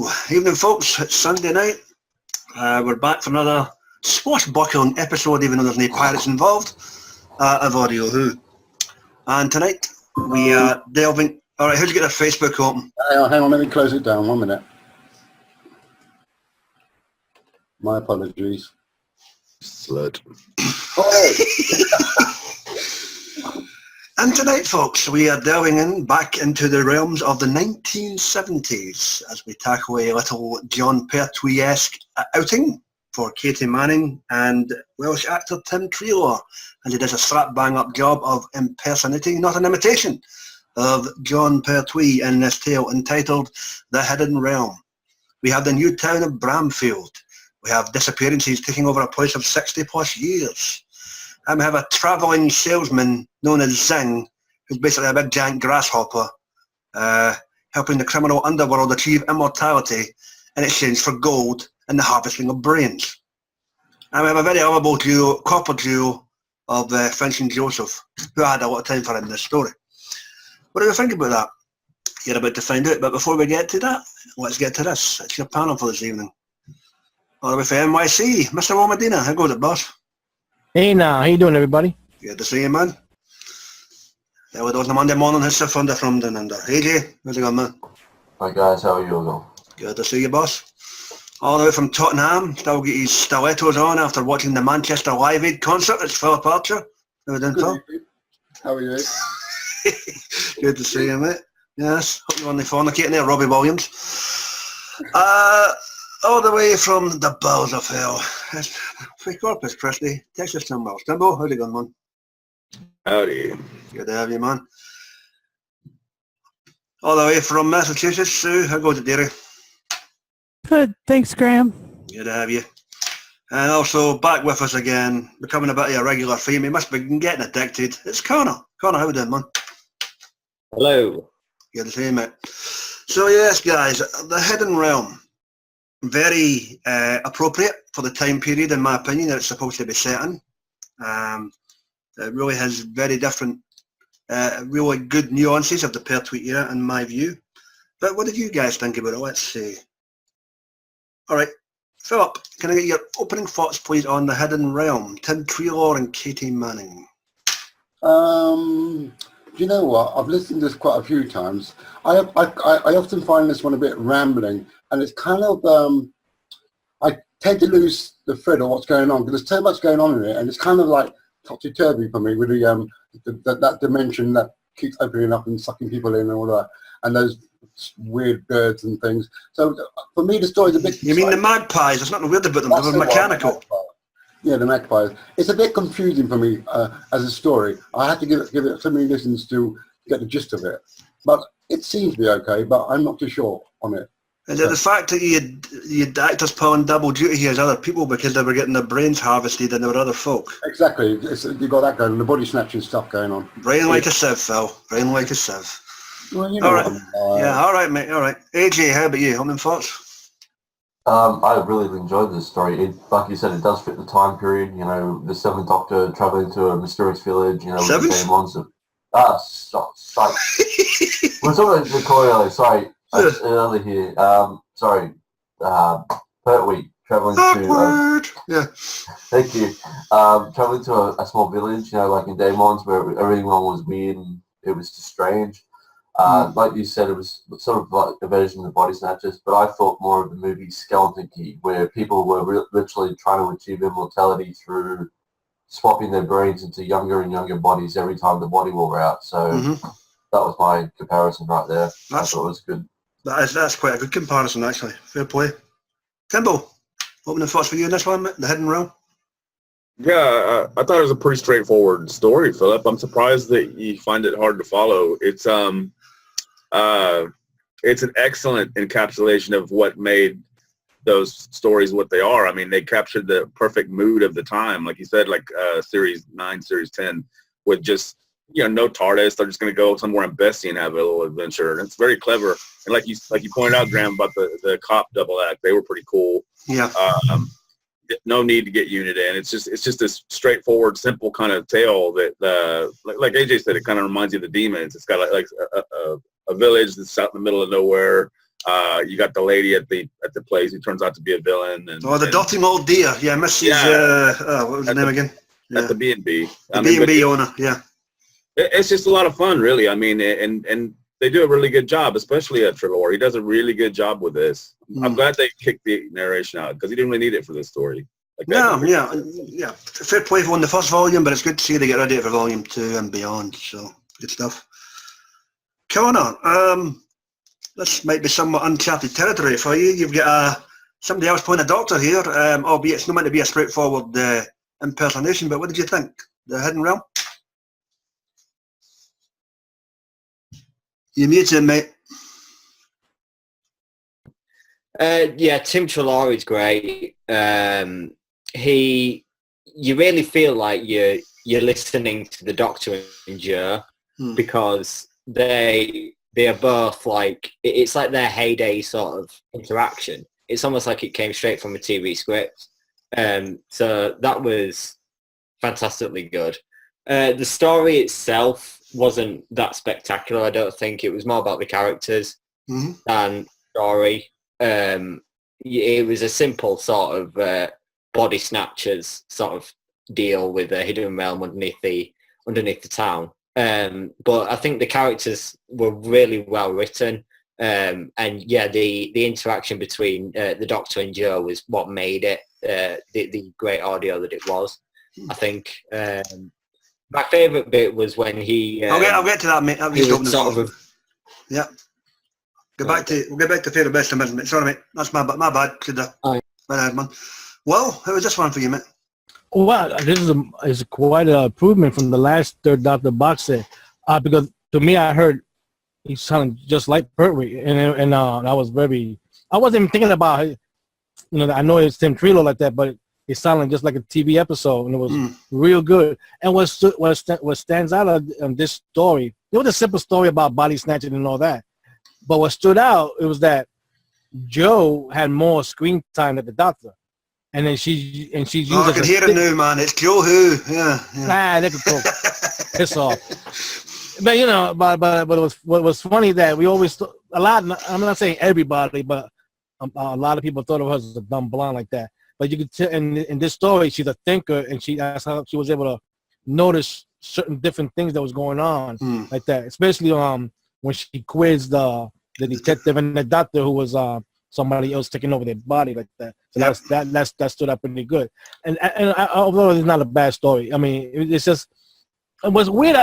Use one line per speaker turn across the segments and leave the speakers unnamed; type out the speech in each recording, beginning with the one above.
Hello, evening folks, it's Sunday night. We're back for another swashbuckling episode, even though there's no pirates involved, of Audio Who. And tonight we are delving... Alright, how'd you get their Facebook open?
Hang on, let me close it down, 1 minute. My apologies.
Slut.
And tonight, folks, we are delving back into the realms of the 1970s as we tackle a little John Pertwee-esque outing for Katy Manning and Welsh actor Tim Treloar, as he does a slap-bang-up job of impersonating, not an imitation, of John Pertwee in this tale entitled The Hidden Realm. We have the new town of Bramfield. We have disappearances taking over a place of 60-plus years. And we have a travelling salesman known as Zing, who's basically a big giant grasshopper, helping the criminal underworld achieve immortality in exchange for gold and the harvesting of brains. And we have a very lovable duo, copper duo of Finch and Joseph, who I had a lot of time for in this story. What do you think about that? You're about to find out, but before we get to that, let's get to this. It's your panel for this evening. All the way from NYC, Mr. Medina, how goes it, boss?
Hey now, how you doing, everybody?
Good to see you, man. There we go on a Monday morning, it's from down under. AJ, how's it going, man?
Hi guys, how are you all?
Good to see you, boss. All the way from Tottenham, still get his stilettos on after watching the Manchester Live Aid concert. It's Philip Archer. How are you doing, Phil?
How are you?
Good to see you, mate. Yes, hope you're only fornicating there, Robbie Williams. All the way from the bowels of hell, it's Free Corpus Christi, Texas Timber. Timbo, how's it going, man?
Howdy.
Good to have you, man. All the way from Massachusetts, Sue, how goes it, dearie?
Good, thanks, Graham.
Good to have you. And also back with us again, becoming a bit of a regular theme. He must be getting addicted. It's Connor. Connor, how are you doing, man?
Hello.
Good to see you, mate. So yes, guys, The Hidden Realm. Very appropriate for the time period, in my opinion, that it's supposed to be set in. It really has very different, really good nuances of the Pertwee era, in my view. But what did you guys think about it? Let's see. All right, Philip, can I get your opening thoughts, please, on The Hidden Realm? Tim Treloar and Katy Manning.
Do you know what? I've listened to this quite a few times. I often find this one a bit rambling, and it's kind of, I tend to lose the thread of what's going on, because there's so much going on in it, and it's kind of like topsy-turvy for me with that dimension that keeps opening up and sucking people in and all that, and those weird birds and things. So for me, the story's a bit...
You mean the magpies? There's nothing weird about them. They're mechanical.
Yeah, the magpies. It's a bit confusing for me as a story. I had to give it so many listens to get the gist of it. But it seems to be okay, but I'm not too sure on it.
Is it the fact that you had actors pulling double duty here as other people because they were getting their brains harvested and there were other folk?
Exactly. You got that going, the body snatching stuff going on.
Brain like a sieve, Phil. Brain like a sieve.
Well, you know
all right. Yeah, all right, mate. All right. AJ, how about you? Opening thoughts?
I really enjoyed this story. Like you said, it does fit the time period. You know, the Seventh Doctor traveling to a mysterious village. You know, with the same ones of... Sorry. We're talking about Victoria. Sorry, early here. Sorry, Pertwee traveling to.
Yeah.
Thank you. Traveling to a small village. You know, like in Damon's, where everyone was weird and it was just strange. Like you said, it was sort of like a version of the Body Snatchers, but I thought more of the movie Skeleton Key, where people were literally trying to achieve immortality through swapping their brains into younger and younger bodies every time the body wore out. So that was my comparison right there. I thought it was good.
That's quite a good comparison, actually. Fair play. Timbo, opening thoughts for you in this one, The Hidden Realm?
Yeah, I thought it was a pretty straightforward story, Philip. I'm surprised that you find it hard to follow. It's an excellent encapsulation of what made those stories what they are. I mean, they captured the perfect mood of the time, like you said, like Series 9, Series 10, with just, you know, no TARDIS. They're just going to go somewhere in Bessie and have a little adventure. And it's very clever. And like you pointed out, Graham, about the cop double act, they were pretty cool.
Yeah.
No need to get unit in. It's just this straightforward, simple kind of tale that, like AJ said, it kind of reminds you of the Demons. It's got like a village that's out in the middle of nowhere. You got the lady at the place who turns out to be a villain. And,
the Dotting Old Dear. Yeah, Mrs.
Yeah.
What was her name again?
At the B&B.
The B&B owner, yeah.
It's just a lot of fun, really. I mean, and they do a really good job, especially Treloar. He does a really good job with this. I'm glad they kicked the narration out because he didn't really need it for this story.
Yeah. Fair play for the first volume, but it's good to see they get ready for volume 2 and beyond. So good stuff. Connor, this might be somewhat uncharted territory for you. You've got somebody else playing a doctor here, albeit it's not meant to be a straightforward impersonation. But what did you think? The Hidden Realm? You muted, mate.
Yeah, Tim Treloar is great. You really feel like you're listening to the Doctor and Joe because they are both like, it's like their heyday sort of interaction. It's almost like it came straight from a TV script. So that was fantastically good. The story itself wasn't that spectacular, I don't think. It was more about the characters than story. It was a simple sort of body snatchers sort of deal with a hidden realm underneath the town. But I think the characters were really well written. And yeah, the interaction between the Doctor and Joe was what made it the great audio that it was. I think my favourite bit was when he.
I'll get to that, mate.
He was sort of.
Yeah. We'll get back to favourite best of minute. Sorry, mate. That's my bad. Could have. Man. Well, how was this one for you, mate?
Well, this is quite an improvement from the last Third Doctor box set. Because to me, I heard he sounded just like Pertwee, and I was very. I wasn't even thinking about it. I know it's Tim Treloar like that, but it sounded just like a TV episode, and it was real good. And what stands out of this story, it was a simple story about body snatching and all that. But what stood out, it was that Joe had more screen time than the Doctor, and then she's used.
I can hear it now, man. It's Joe who, yeah.
Nah, they could go piss off. But but what was funny that we always a lot. I'm not saying everybody, but a lot of people thought of her as a dumb blonde like that. But you could tell in this story, she's a thinker, and that's how she was able to notice certain different things that was going on like that. Especially when she quizzed the detective and the Doctor who was somebody else taking over their body like that. So that stood up pretty good. And although it's not a bad story, I mean it was weird.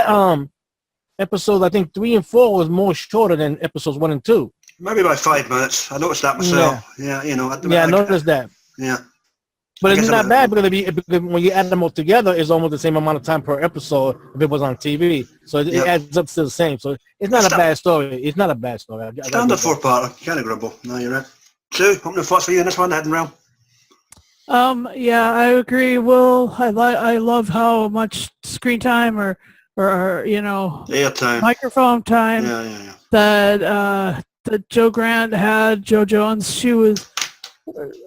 Episodes I think 3 and 4 was more shorter than episodes 1 and 2.
Maybe by 5 minutes. I noticed that myself. Yeah, I
noticed that.
Yeah.
But it's not bad because when you add them all together, it's almost the same amount of time per episode if it was on TV. So it adds up to the same. So it's not a bad story. It's not a bad story.
Standard 4-parter. Can't grumble. No, you're right. Sue, opening thoughts for you in this one, the Hidden Realm?
Yeah, I agree. Will, I love how much screen time or
airtime,
microphone time that Joe Grant had. Joe Jones, she was.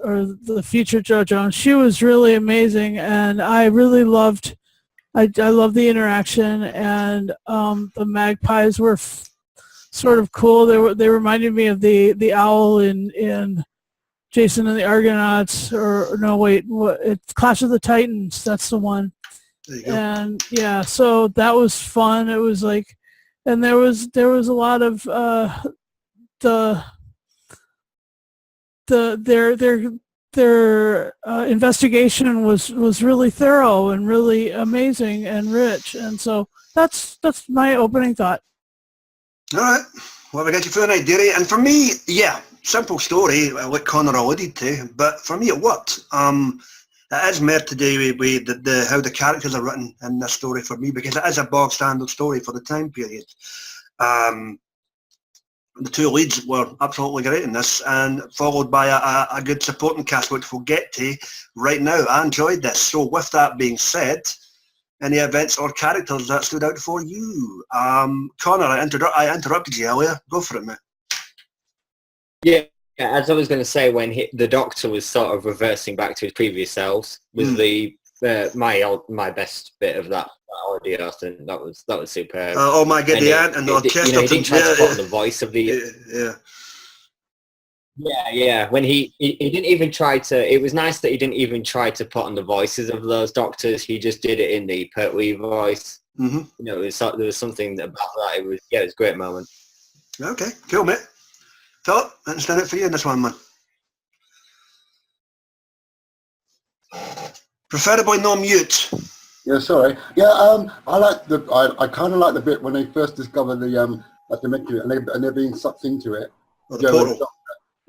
Or the future Joe Jones, she was really amazing, and I really loved. I loved the interaction, and the magpies were sort of cool. They reminded me of the owl in Jason and the Argonauts, or no, wait, it's Clash of the Titans. That's the one.
There you go.
And yeah, so that was fun. It was like, and there was a lot of their investigation was really thorough and really amazing and rich, and so that's my opening thought.
All right, well, we got you for the night, dearie. And for me, yeah, simple story, like Connor alluded to, but for me it worked. It is more to do with how the characters are written in this story for me, because it is a bog standard story for the time period. The 2 leads were absolutely great in this, and followed by a good supporting cast, which we'll get to right now. I enjoyed this. So with that being said, any events or characters that stood out for you? Connor, I interrupted you earlier. Go for it, mate.
Yeah, as I was going to say, when the Doctor was sort of reversing back to his previous selves, was my best bit of that audio. I think that was superb.
Oh my god, the ant and the orchestra.
He didn't try to put on the voice of the.
Yeah.
Yeah. When he didn't even try to. It was nice that he didn't even try to put on the voices of those doctors. He just did it in the Pertwee voice.
Mm-hmm.
You know, there was something about that. It was a great moment.
Okay, cool, mate. Philip, let's stand it for you in this one, man. Preferably no mute.
Yeah, sorry. Yeah, I like I kind of like the bit when they first discover the like the mercury and they're being sucked into it.
Or the portal.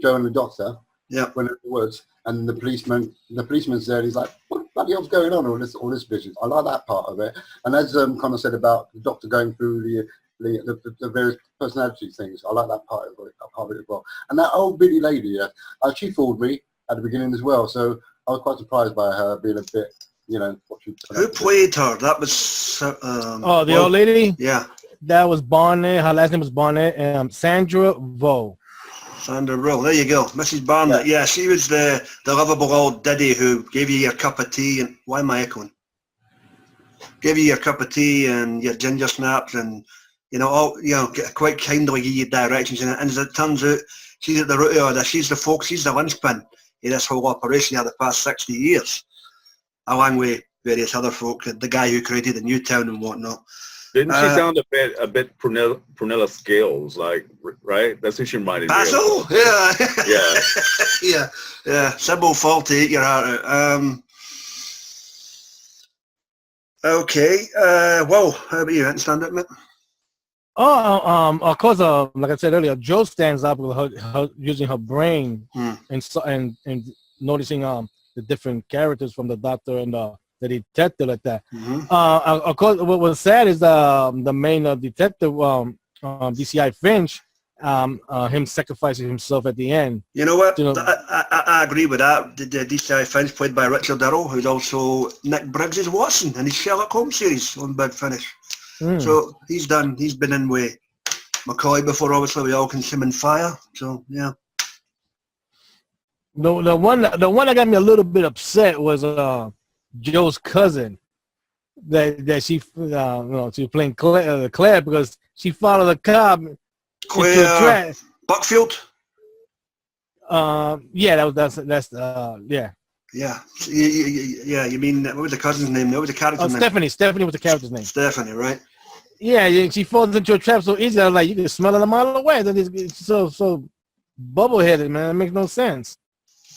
Joe and the doctor.
Yeah.
When it was, and the policeman's there, and he's like, "What the bloody hell's going on? All this vision." I like that part of it. And as Connor said about the doctor going through the various personality things, I like that part of it as well. And that old Billy lady, she fooled me at the beginning as well. So I was quite surprised by her being a bit, you know, what she.
Who played her? That was.
The old lady.
Yeah.
That was Barnett. Her last name was Barnett. Sandra Vo.
Sandra Rowe, there you go. Mrs. Barnett, yeah, she was the lovable old diddy who gave you your cup of tea and, why am I echoing? Gave you your cup of tea and your ginger snaps and, you know, all, you know, quite kindly give you directions in it. And as it turns out, she's at the root of it. She's the linchpin in this whole operation of the past 60 years, along with various other folk, the guy who created the New Town and whatnot.
Didn't she sound a bit Prunella Scales, like, right? That's who she reminded me of.
Basil? Yeah. Yeah. Sybil Faulty, eat your heart out. Okay. Well, how about you? Stand up, mate?
Of course, like I said earlier, Joe stands up with her using her brain and noticing the different characters from the doctor and the detective like that.
Mm-hmm.
Of course, what was sad is the main detective, DCI Finch, him sacrificing himself at the end.
You know what?
You know,
I agree with that. The DCI Finch, played by Richard Durrell, who's also Nick Briggs' Watson in his Sherlock Holmes series on Big Finish. So he's been in with McCoy before, obviously, with All Consuming Fire. So yeah.
The one that got me a little bit upset was Joe's cousin. That she she was playing Claire because she followed the cop into a trap.
Buckfield.
Yeah, that's yeah.
Yeah, yeah. You mean what was the cousin's name? What was the character's name?
Stephanie. Stephanie was the character's name.
Stephanie, right?
Yeah, she falls into a trap so easy. I was like, you can smell it a mile away. That is so bubble-headed, man. It makes no sense.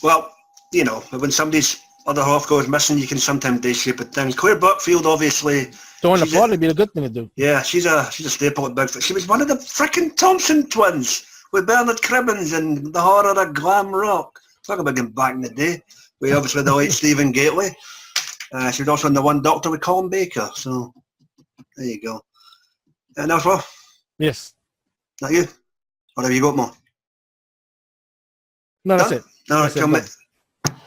Well, you know, when somebody's other half goes missing, you can sometimes do stupid things. Claire Buckfield, obviously.
Throwing the party would be a good thing to do.
Yeah, she's a staple at Bigfoot. She was one of the frickin' Thompson twins with Bernard Cribbins and the horror of Glam Rock. Talk about him back in the day. We obviously the late Stephen Gately. She was also in The One Doctor with Colin Baker. So there you go. And else, well?
Yes.
That you? Or have you got more?
No, that's it.
No, right, come mate.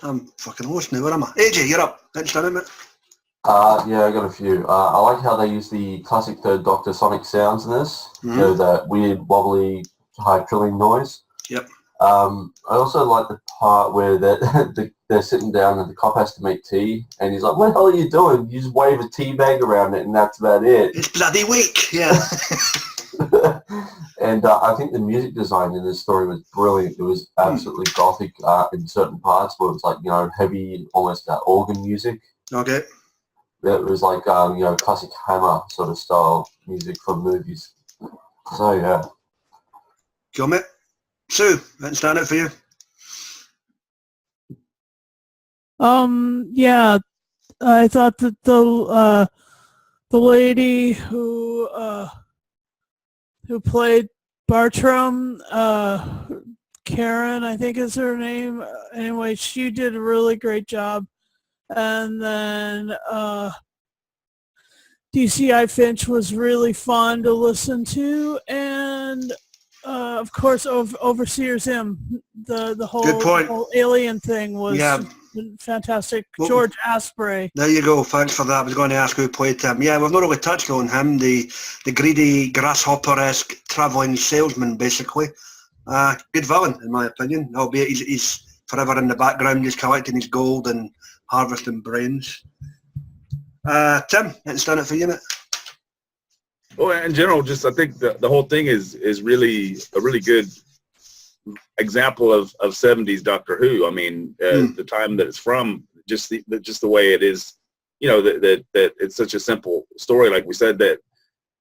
I'm fucking lost now. Where am I? AJ, you're up. Thanks for mate.
Yeah, I got a few. I like how they use the classic Third Doctor sonic sounds in this.
Mm-hmm.
You know, that weird, wobbly, high trilling noise.
Yep.
I also like the part where they're sitting down and the cop has to make tea, and he's like, "What the hell are you doing? You just wave a tea bag around it, and that's about it."
It's bloody weak, yeah.
And I think the music design in this story was brilliant. It was absolutely gothic in certain parts where it was like, you know, heavy, almost organ music.
Okay.
It was like, you know, classic Hammer sort of style music from movies. So, yeah.
Cool, mate. Sue, let's stand out for you.
Yeah, I thought that the lady who played Bartram, Karen, I think is her name. Anyway, she did a really great job. And then DCI Finch was really fun to listen to, and of course, Overseer Zim, the whole alien thing was fantastic. Well, George Asprey.
There you go. Thanks for that. I was going to ask who played him. Yeah, we've not really touched on him. The greedy grasshopper-esque travelling salesman, basically. Good villain, in my opinion. Albeit he's forever in the background, just collecting his gold and harvesting brains. Tim, let's stand it for you, mate.
Well, in general, just I think the whole thing is really a really good example of 70s Doctor Who. I mean, the time that it's from, just the way it is, you know, that it's such a simple story. Like we said, that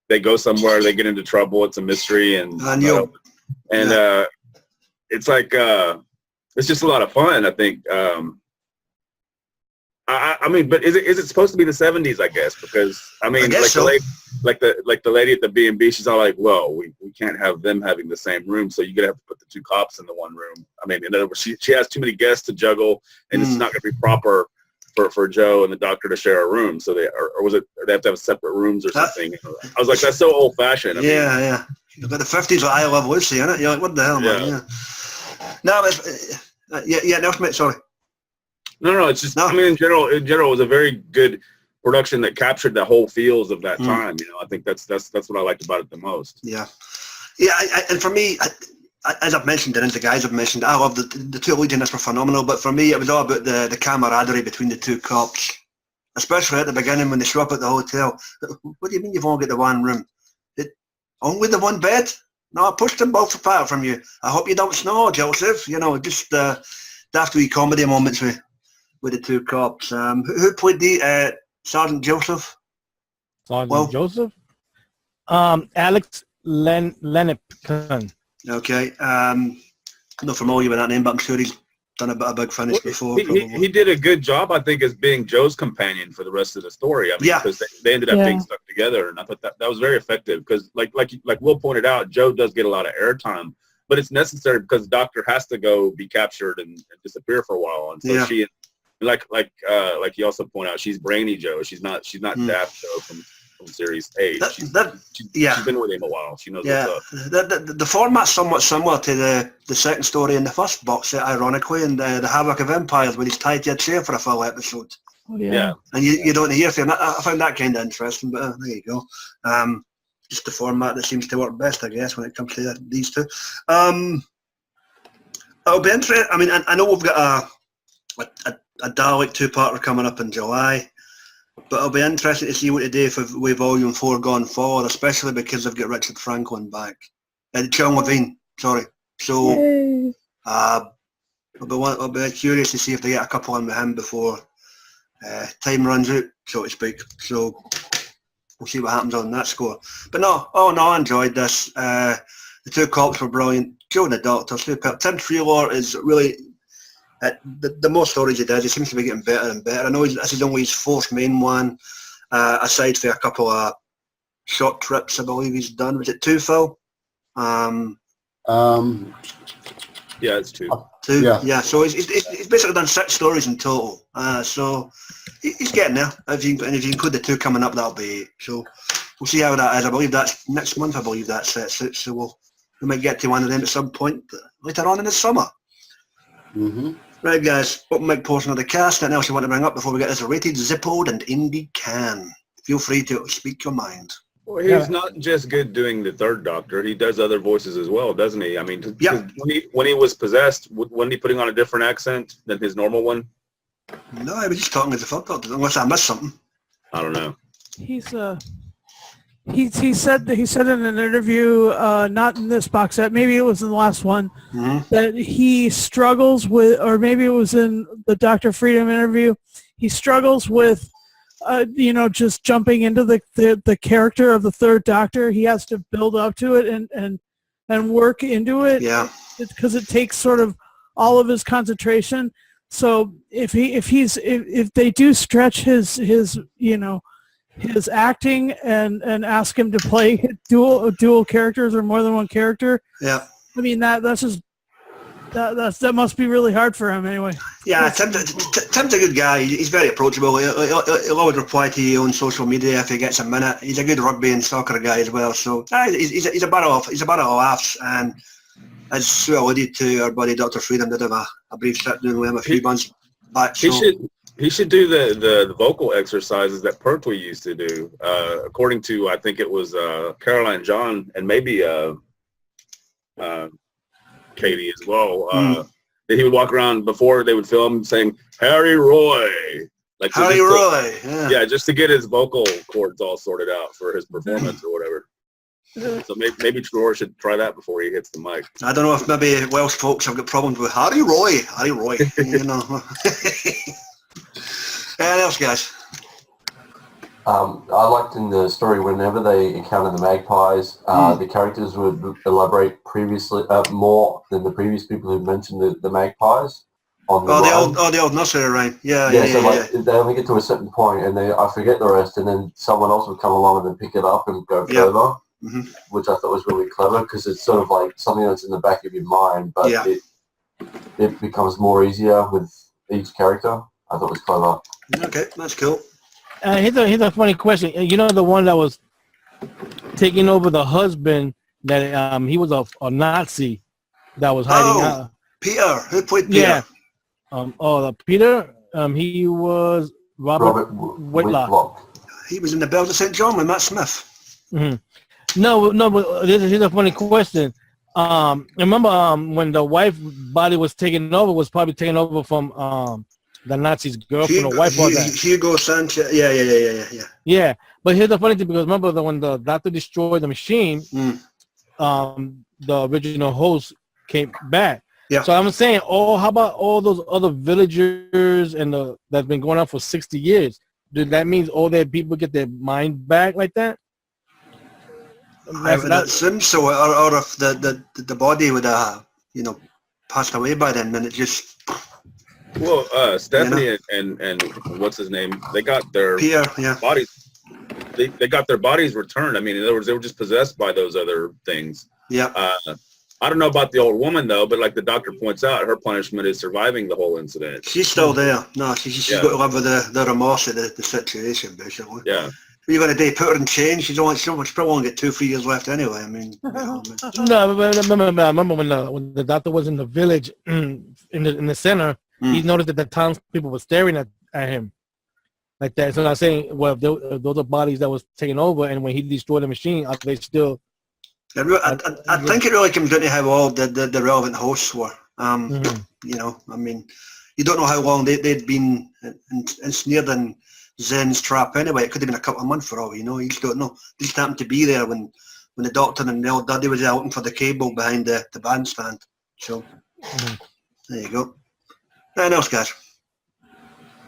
they go somewhere, they get into trouble, it's a mystery, and it's like it's just a lot of fun, I think. I mean, but is it supposed to be the 70s? I guess, because I mean, like the lady at the B&B, she's all like, "Well, we can't have them having the same room, so you're gonna have to put the two cops in the one room." I mean, in other words, she has too many guests to juggle, and it's not gonna be proper for Joe and the doctor to share a room. So they have to have separate rooms or something. I was like, that's so old fashioned.
Yeah. But the 50s, I Love Lucy, isn't it? You're like, what the hell, man? Yeah. No, no, mate, sorry.
No, it's just, I mean, in general, it was a very good production that captured the whole feels of that time. You know, I think that's what I liked about it the most.
Yeah. And for me, as I've mentioned, and as the guys have mentioned, I love the two leads in this were phenomenal. But for me, it was all about the camaraderie between the two cops, especially at the beginning when they show up at the hotel. What do you mean you've only got the one room? Only the one bed? No, I pushed them both apart from you. I hope you don't snore, Joseph. You know, just daft comedy moments with the two cops. Who played the Sergeant Joseph?
Joseph? Alex Lenipkin.
Okay. I'm not familiar with that name, but I'm sure he's done a big finish before.
He did a good job, I think, as being Joe's companion for the rest of the story. I mean, because they ended up being stuck together, and I thought that was very effective. Because, like Will pointed out, Joe does get a lot of airtime, but it's necessary because the doctor has to go be captured and disappear for a while, and so she. Like you also point out, she's brainy Joe. She's not daft Joe from Series 8. She's been with him a while. She knows what's up.
The format's somewhat similar to the second story in the first box set, ironically, and the Havoc of Empires, where he's tied to a chair for a full episode.
Oh, yeah.
And you don't hear from him. I found that kind of interesting, but there you go. Just the format that seems to work best, I guess, when it comes to these two. It'll be interesting. I mean, I know we've got a Dalek two-parter coming up in July, but it'll be interesting to see what they do with Volume 4 going forward, especially because they've got Richard Franklin back. John Levine, sorry. So I'll be curious to see if they get a couple in with him before time runs out, so to speak. So we'll see what happens on that score. But I enjoyed this. The two cops were brilliant. Joe and the Doctor, super. Tim Treloar is really... the more stories he does, he seems to be getting better and better. I know this is only his fourth main one, aside for a couple of short trips I believe he's done. Was it 2, Phil?
Yeah, it's 2.
2? Yeah, so he's basically done 6 stories in total. So he's getting there. If you include the 2 coming up, that'll be 8. So we'll see how that is. I believe that's next month, I believe that sets out. So we might get to one of them at some point later on in the summer.
Mm-hmm.
Right, guys, open mic portion of the cast. Anything else you want to bring up before we get this rated, zippoed, and indie can? Feel free to speak your mind.
Well, he's not just good doing the third Doctor. He does other voices as well, doesn't he? I mean, when he was possessed, wasn't he putting on a different accent than his normal one?
No, I was just talking as the third Doctor, unless I missed something.
I don't know.
He said in an interview, not in this box set, maybe it was in the last one, that he struggles with, or maybe it was in the Dr. Freedom interview, he struggles with, just jumping into the character of the third Doctor. He has to build up to it and work into it. Yeah, because it takes sort of all of his concentration. So if they do stretch his acting and ask him to play dual characters or more than one character. Yeah. I mean that must be really hard for him anyway.
Yeah, Tim's a good guy. He's very approachable. He'll always reply to you on social media if he gets a minute. He's a good rugby and soccer guy as well. So he's a barrel of laughs. And as Sue alluded to, our buddy Dr. Freedom did have a brief sit down with him a few months back.
He should do the vocal exercises that Pertwee used to do. According to, I think it was Caroline John and maybe Katie as well. That he would walk around before they would film saying Harry Roy. Like Harry Roy. Yeah, just to get his vocal cords all sorted out for his performance or whatever. So maybe Treloar should try that before he hits the mic.
I don't know if maybe Welsh folks have got problems with Harry Roy, you know. Anything else, guys?
I liked in the story whenever they encountered the magpies, the characters would elaborate previously more than the previous people who mentioned the magpies. On the
the old nursery rhyme. Yeah.
They only get to a certain point, and I forget the rest, and then someone else would come along and then pick it up and go further, which I thought was really clever because it's sort of like something that's in the back of your mind, but it becomes more easier with each character. I thought it was clever.
Okay, that's cool.
Here's a funny question. You know the one that was taking over the husband that he was a Nazi that was hiding out.
Peter. Who played Peter?
Yeah. Peter. He was Robert Whitlock.
He was in the Bells of St. John with Matt Smith.
Mm-hmm. No, but here's a funny question. Remember when the wife body was taken over, was probably taken over from the Nazi's girlfriend or wife was that?
Hugo Sanchez. Yeah.
Yeah, but here's the funny thing, because remember when the doctor destroyed the machine, the original host came back. Yeah. So I'm saying, how about all those other villagers and that's been going on for 60 years? Did that mean all their people get their mind back like that?
I would assume so, or if the body would have, passed away by then it just...
Well, Stephanie and what's his name? They got their bodies. They got their bodies returned. I mean, in other words, they were just possessed by those other things.
Yeah.
I don't know about the old woman though, but like the doctor points out, her punishment is surviving the whole incident.
She's still there. No, she's got to live with the remorse of the situation, basically.
Yeah.
What are you going to do? Put her in chains? She's probably only got 2-3 years left anyway. I mean,
No, but remember when the doctor was in the village in the center. He noticed that the townspeople were staring at him like that. So I'm saying, well, if those are bodies that was taken over, and when he destroyed the machine, are they still...
I think it really comes down to how old the relevant hosts were. I mean, you don't know how long they'd been ensnared in Zen's trap anyway. It could have been a couple of months for all you know. You just don't know. They just happened to be there when the doctor and the old daddy was out looking for the cable behind the bandstand. So, there you go. Anything else, guys?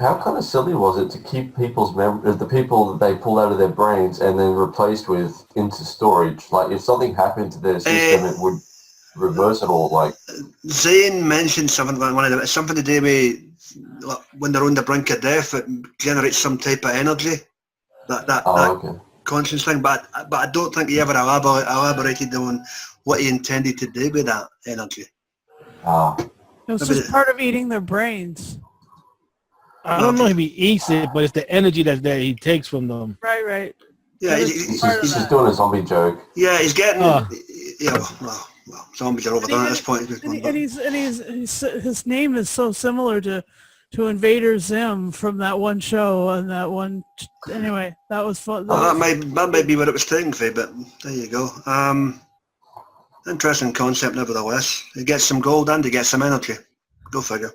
How kind of silly was it to keep people's the people that they pulled out of their brains and then replaced with into storage? Like, if something happened to their system, it would reverse it all. Like,
Zane mentioned something about something to do with when they're on the brink of death, it generates some type of energy. That conscience thing, but I don't think he ever elaborated on what he intended to do with that energy.
It was just part of eating their brains.
I don't know if he eats it, but it's the energy that he takes from them.
Right.
Yeah,
he's just doing a zombie joke.
Yeah, he's getting... well, zombies are overdone at this point.
And his name is so similar to Invader Zim from that one show and that one... Anyway, that was fun.
That might be what it was taken for, but there you go. Interesting concept, nevertheless. He gets some gold and he gets some energy. Go figure.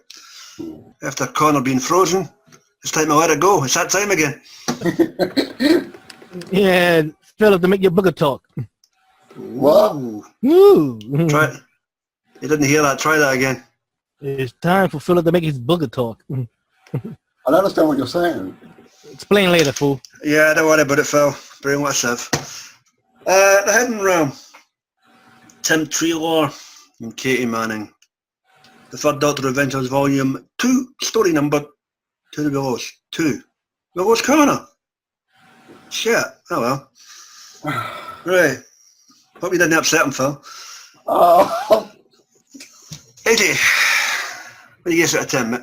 After Connor being frozen, it's time to let it go. It's that time again.
Yeah, Philip, to make your booger talk.
What?
Ooh.
Try it. You didn't hear that. Try that again.
It's time for Philip to make his booger talk.
I don't understand what you're saying.
Explain later, fool.
Yeah, don't worry about it, Phil. Bring what's up. The Hidden Realm. Tim Treloar and Katy Manning. The Third Doctor Adventures Volume 2, story number 2 belows. 2. Belows Connor. Shit. Oh well. Right. Hope you didn't upset him, Phil.
Oh.
Eddie, what do you give it a 10, mate?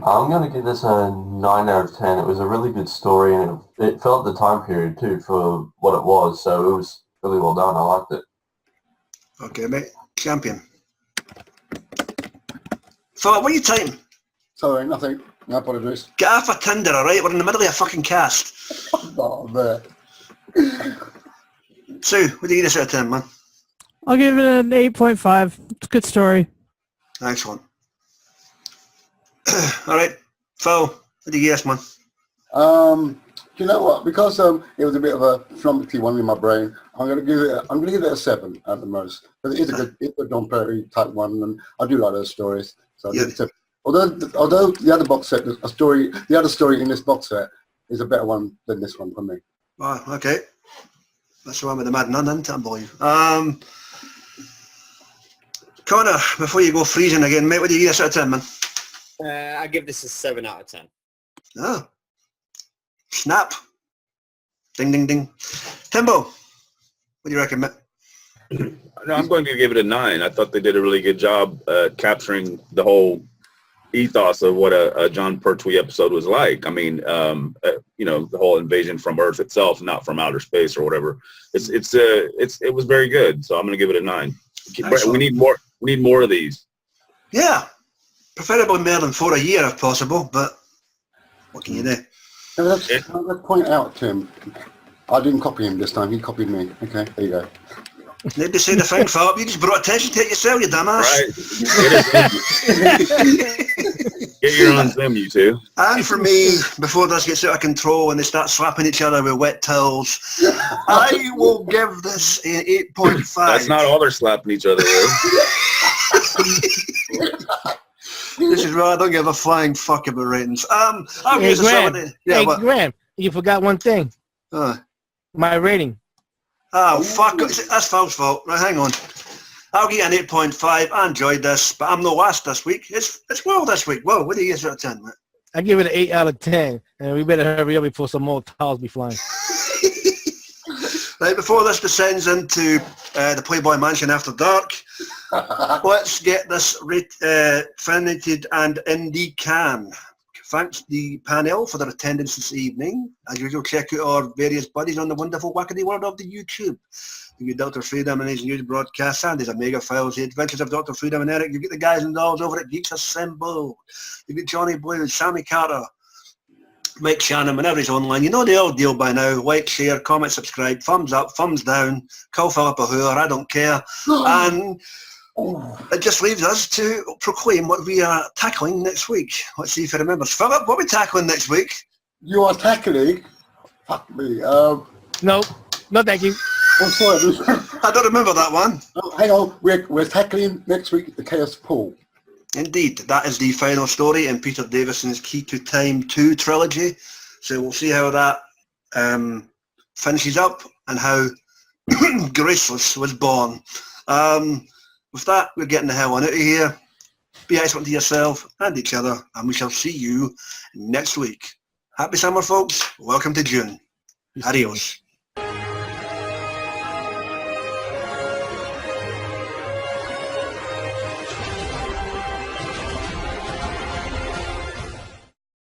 I'm going to give this a 9 out of 10. It was a really good story, and it felt the time period too for what it was, so it was really well done. I liked it.
Okay, mate. Champion. Philip, what are you typing?
Sorry, nothing. No apologies.
Get off of Tinder, alright? We're in the middle of a fucking cast.
Oh, man.
Sue, what do you give this out of 10, man?
I'll give it an 8.5. It's a good story.
Excellent. Alright, Phil, what do you guess, man?
You know what? Because it was a bit of a flummoxy one in my brain, I'm gonna give it a 7 at the most. But it's a John Perry type one, and I do like those stories. So
Yeah.
although the other box set, the other story in this box set is a better one than this one for me.
Oh, okay. That's the one with the mad nun, isn't it, I believe? Connor, before you go freezing again, mate, what do you give us out of 10, man?
I give this a 7 out of 10.
Oh. Snap. Ding, ding, ding. Timbo, what do you reckon, mate?
No, I'm going to give it a 9. I thought they did a really good job capturing the whole ethos of what a John Pertwee episode was like. I mean, the whole invasion from Earth itself, not from outer space or whatever. It was very good. So I'm going to give it a 9.
Excellent.
We need more. We need more of these.
Yeah. Preferably more than 4 a year if possible, but what can you do?
Now, let's point out, Tim, I didn't copy him this time. He copied me. Okay, there you go.
Need to say the thing, Philip. You just brought attention to it yourself, you dumbass.
Right. Get your own Zim, you two.
And for me, before this gets out of control and they start slapping each other with wet towels, I will give this an 8.5.
That's not all they're slapping each other with.
This is why I don't give a flying fuck about ratings. I'll
Hey,
give it a
Graham.
7. Yeah,
Hey,
what?
Graham, you forgot one thing. My rating.
Oh, fuck. That's Phil's fault. Right, hang on. I'll give it an 8.5. I enjoyed this, but I'm not last this week. It's Will this week. Will, what do you give it out of 10, mate?
I give it an 8 out of 10, and we better hurry up before some more towels be flying.
Right, before this descends into the Playboy Mansion After Dark, let's get this finished and in the can. Thanks the panel for their attendance this evening. As usual, check out our various buddies on the wonderful wackety world of the YouTube. You've got Dr. Freedom and his news broadcast, and his Omega Files, The Adventures of Dr. Freedom and Eric. You've got the guys and dolls over at Geeks Assemble. You've got Johnny Blue, Sammy Carter, Mike Shannon, whenever he's online. You know the old deal by now. Like, share, comment, subscribe, thumbs up, thumbs down, call Philip a whore, I don't care. And it just leaves us to proclaim what we are tackling next week. Let's see if he remembers. Philip, what are we tackling next week?
You are tackling? Fuck me.
No, thank you.
I'm sorry.
I don't remember that one.
Oh, hang on. We're tackling next week the Chaos Pool.
Indeed, that is the final story in Peter Davison's Key to Time 2 trilogy. So we'll see how that finishes up and how Graceless was born. With that, we're getting the hell on out of here. Be excellent to yourself and each other, and we shall see you next week. Happy summer, folks. Welcome to June. Adios.